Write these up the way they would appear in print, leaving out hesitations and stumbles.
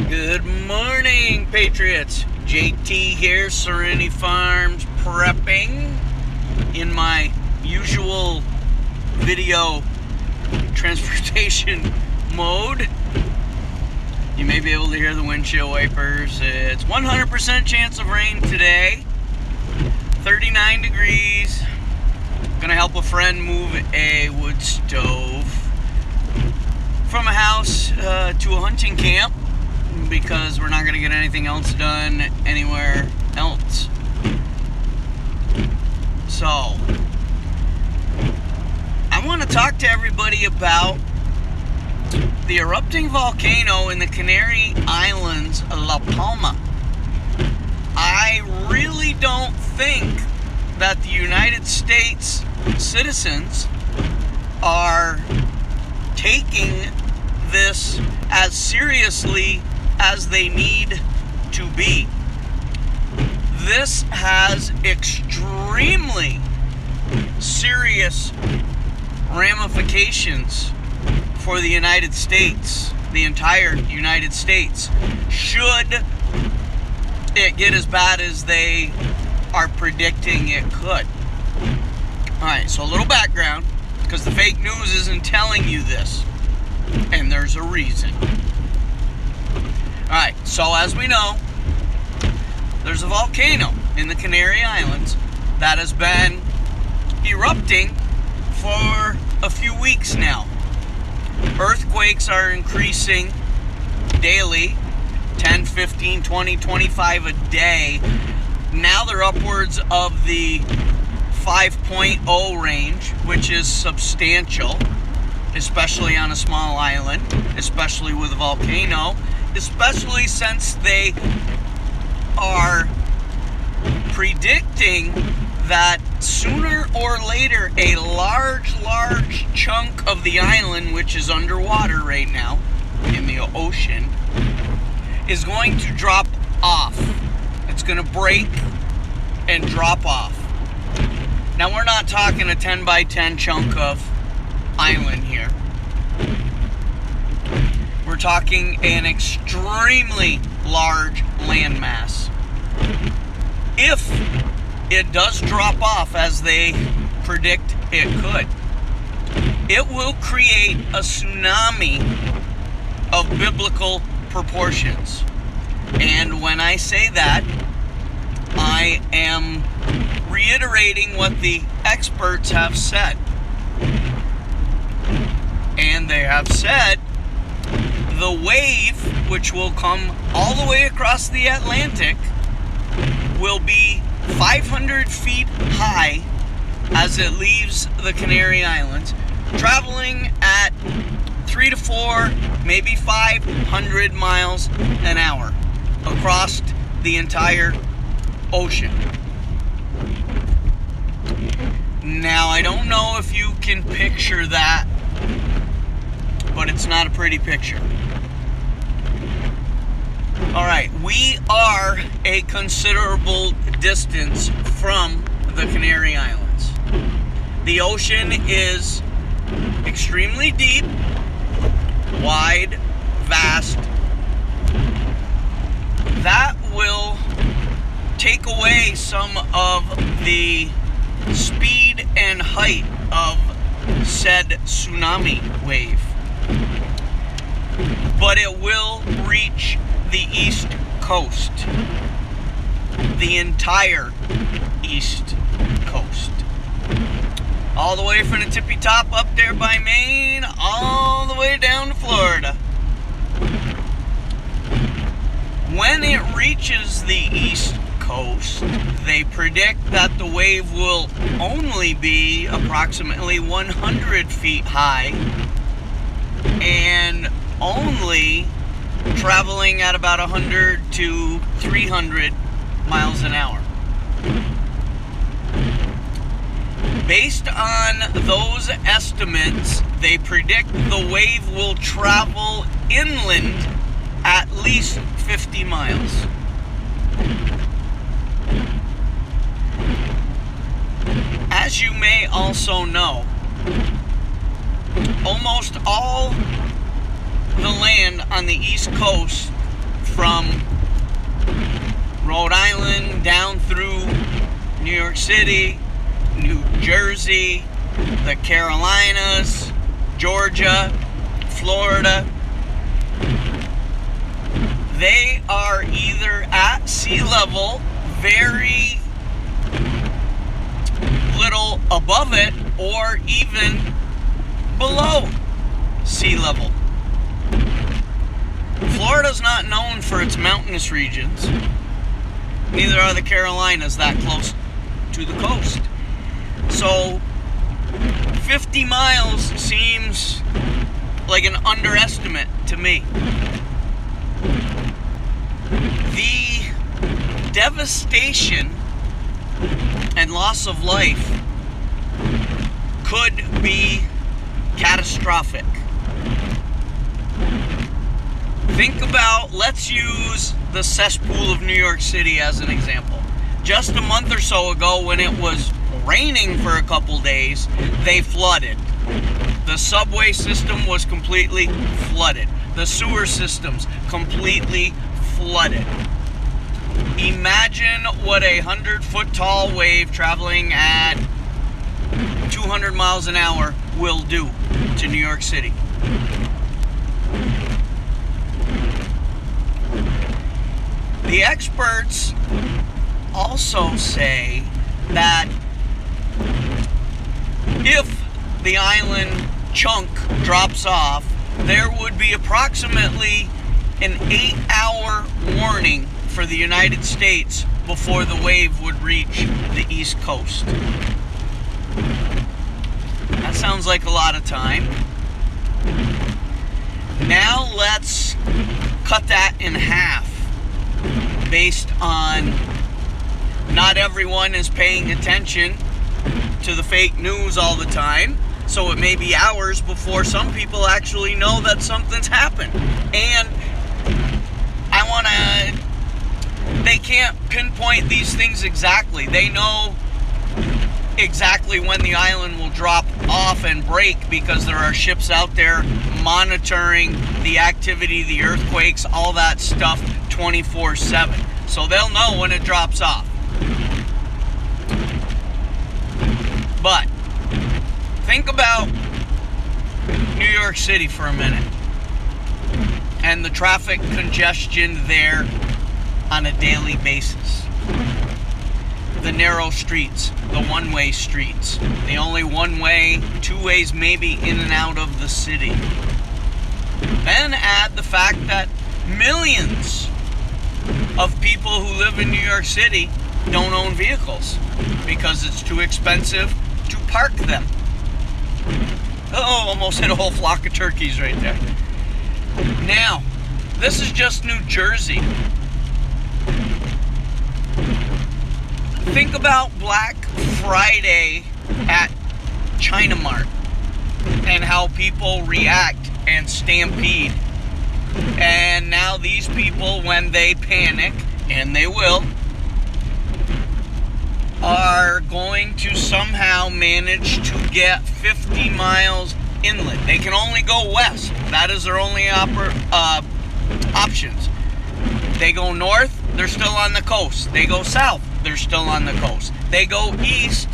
Good morning, Patriots. JT here, Serenity Farms, prepping in my usual video transportation mode. You may be able to hear the windshield wipers. It's 100% chance of rain today. 39 degrees. Gonna help a friend move a wood stove from a house to a hunting camp, because we're not going to get anything else done anywhere else. So, I want to talk to everybody about the erupting volcano in the Canary Islands, La Palma. I really don't think that the United States citizens are taking this as seriously as they need to be. This has extremely serious ramifications for the United States, the entire United States, should it get as bad as they are predicting it could. Alright, so a little background, because the fake news isn't telling you this, and there's a reason. Alright, so as we know, there's a volcano in the Canary Islands that has been erupting for a few weeks now. Earthquakes are increasing daily, 10, 15, 20, 25 a day. Now they're upwards of the 5.0 range, which is substantial, especially on a small island, especially with a volcano, especially since they are predicting that sooner or later a large chunk of the island, which is underwater right now in the ocean, is going to drop off. It's going to break and drop off. Now, we're not talking a 10 by 10 chunk of island here. We're talking an extremely large landmass. If it does drop off as they predict it could, it will create a tsunami of biblical proportions. And when I say that, I am reiterating what the experts have said. And they have said the wave, which will come all the way across the Atlantic, will be 500 feet high as it leaves the Canary Islands, traveling at 3 to 4, maybe 500 miles an hour across the entire ocean. Now, I don't know if you can picture that, but it's not a pretty picture. Alright, we are a considerable distance from the Canary Islands. The ocean is extremely deep, wide, vast. That will take away some of the speed and height of said tsunami wave. But it will reach the East Coast. The entire East Coast. All the way from the tippy top up there by Maine, all the way down to Florida. When it reaches the East Coast, they predict that the wave will only be approximately 100 feet high and only traveling at about 100 to 300 miles an hour. Based on those estimates, they predict the wave will travel inland at least 50 miles. As you may also know, almost all the land on the East Coast from Rhode Island down through New York City, New Jersey, the Carolinas, Georgia, Florida. They are either at sea level, very little above it, or even below sea level. Florida's not known for its mountainous regions. Neither are the Carolinas that close to the coast. So 50 miles seems like an underestimate to me. The devastation and loss of life could be catastrophic. Think about, let's use the cesspool of New York City as an example. Just a month or so ago, when it was raining for a couple days, they flooded. The subway system was completely flooded. The sewer systems completely flooded. Imagine what a 100-foot tall wave traveling at 200 miles an hour will do to New York City. The experts also say that if the island chunk drops off, there would be approximately an 8-hour warning for the United States before the wave would reach the East Coast. That sounds like a lot of time. Now let's cut that in half, based on not everyone is paying attention to the fake news all the time, so it may be hours before some people actually know that something's happened. And they can't pinpoint these things exactly. They know exactly when the island will drop off and break because there are ships out there monitoring the activity, the earthquakes, all that stuff 24/7. So they'll know when it drops off. But think about New York City for a minute and the traffic congestion there on a daily basis. The narrow streets, the one-way streets, the only one way, two ways maybe in and out of the city. Then add the fact that millions of people who live in New York City don't own vehicles because it's too expensive to park them. Oh, almost hit a whole flock of turkeys right there. Now, this is just New Jersey. Think about Black Friday at China Mart and how people react and stampede. And now these people, when they panic, and they will, are going to somehow manage to get 50 miles inland. They can only go west. That is their only options. They go north, they're still on the coast. They go south, they're still on the coast. They go east,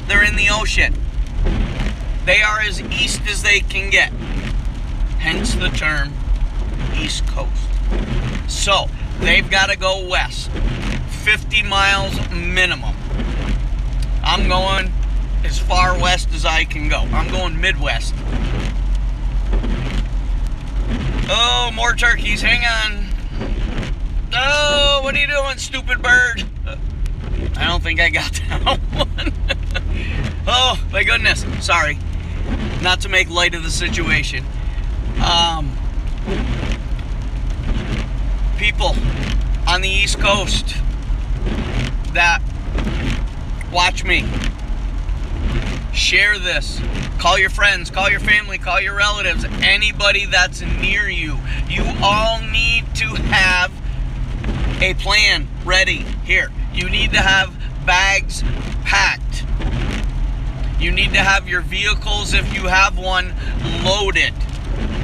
they're in the ocean. They are as east as they can get. Hence the term East Coast. So, they've got to go west. 50 miles minimum. I'm going as far west as I can go. I'm going Midwest. Oh, more turkeys. Hang on. Oh, what are you doing, stupid bird? I don't think I got that one. Oh, my goodness. Sorry. Not to make light of the situation. People on the East Coast that watch me, share this. Call your friends, call your family, call your relatives, anybody that's near you. You all need to have a plan ready here. You need to have bags packed. You need to have your vehicles, if you have one, loaded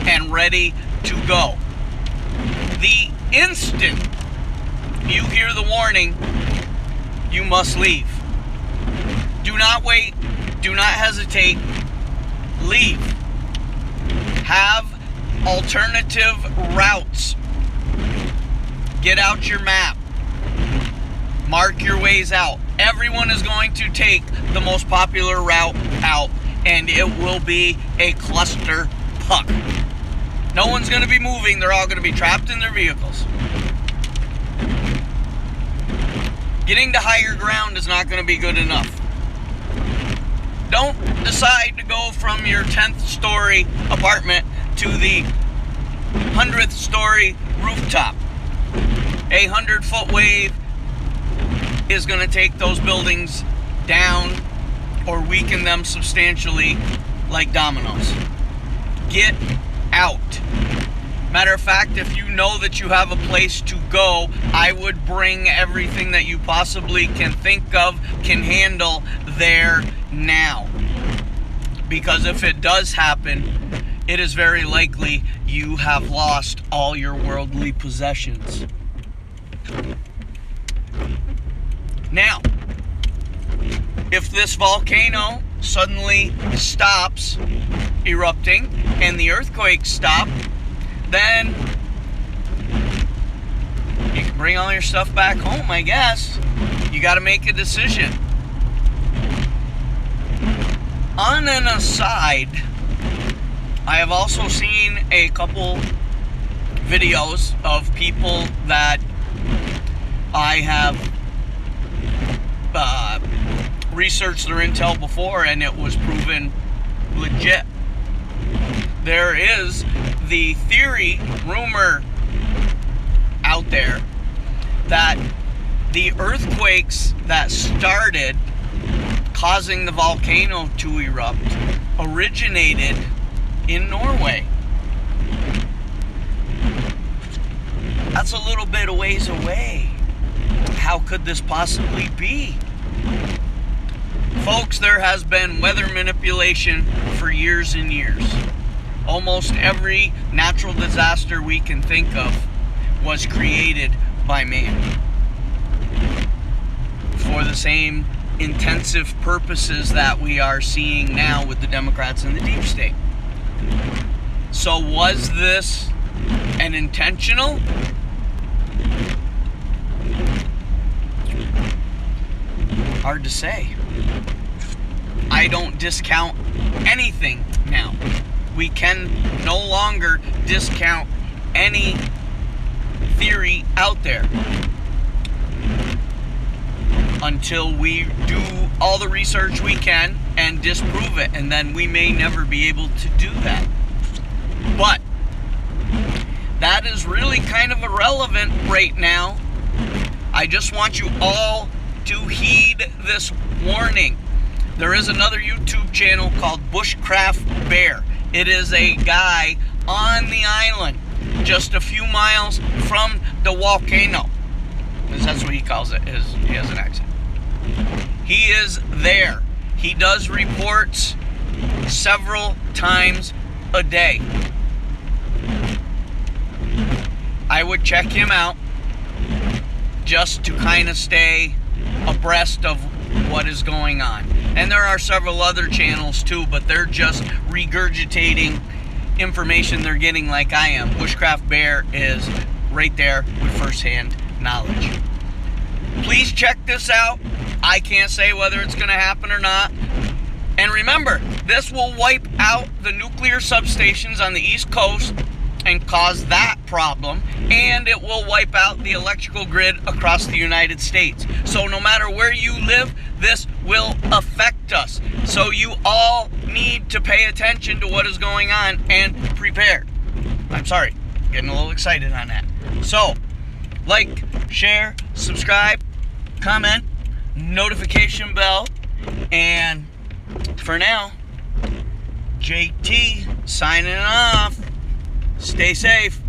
and ready to go. The instant you hear the warning, you must leave. Do not wait. Do not hesitate. Leave. Have alternative routes. Get out your map. Mark your ways out. Everyone is going to take the most popular route out, and it will be a cluster puck. No one's going to be moving. They're all going to be trapped in their vehicles. Getting to higher ground is not going to be good enough. Don't decide to go from your 10th story apartment to the 100th story rooftop. A 100-foot wave is going to take those buildings down or weaken them substantially like dominoes. Get out. Matter of fact, if you know that you have a place to go, I would bring everything that you possibly can think of, can handle there now. Because if it does happen, it is very likely you have lost all your worldly possessions. Now, if this volcano suddenly stops erupting and the earthquakes stop, then you can bring all your stuff back home, I guess. You got to make a decision. On an aside, I have also seen a couple videos of people that I have researched their intel before, and it was proven legit. There is the theory, rumor out there that the earthquakes that started causing the volcano to erupt originated in Norway. That's a little bit of ways away. How could this possibly be? Folks, there has been weather manipulation for years and years. Almost every natural disaster we can think of was created by man for the same intensive purposes that we are seeing now with the Democrats and the deep state. So was this an intentional? Hard to say. I don't discount anything now. We can no longer discount any theory out there until we do all the research we can and disprove it, and then we may never be able to do that. But that is really kind of irrelevant right now. I just want you all to heed this warning. There is another YouTube channel called Bushcraft Bear. It is a guy on the island just a few miles from the volcano. That's what he calls it. He has an accent. He is there. He does reports several times a day. I would check him out just to kind of stay abreast of what is going on. And there are several other channels too, but they're just regurgitating information they're getting like I am. Bushcraft Bear is right there with first-hand knowledge. Please check this out. I can't say whether it's going to happen or not. And remember, this will wipe out the nuclear substations on the East Coast and cause that problem, and it will wipe out the electrical grid across the United States. So no matter where you live, this will affect us. So you all need to pay attention to what is going on and prepare. I'm sorry, getting a little excited on that. So, like, share, subscribe, comment, notification bell, and for now, JT signing off. Stay safe.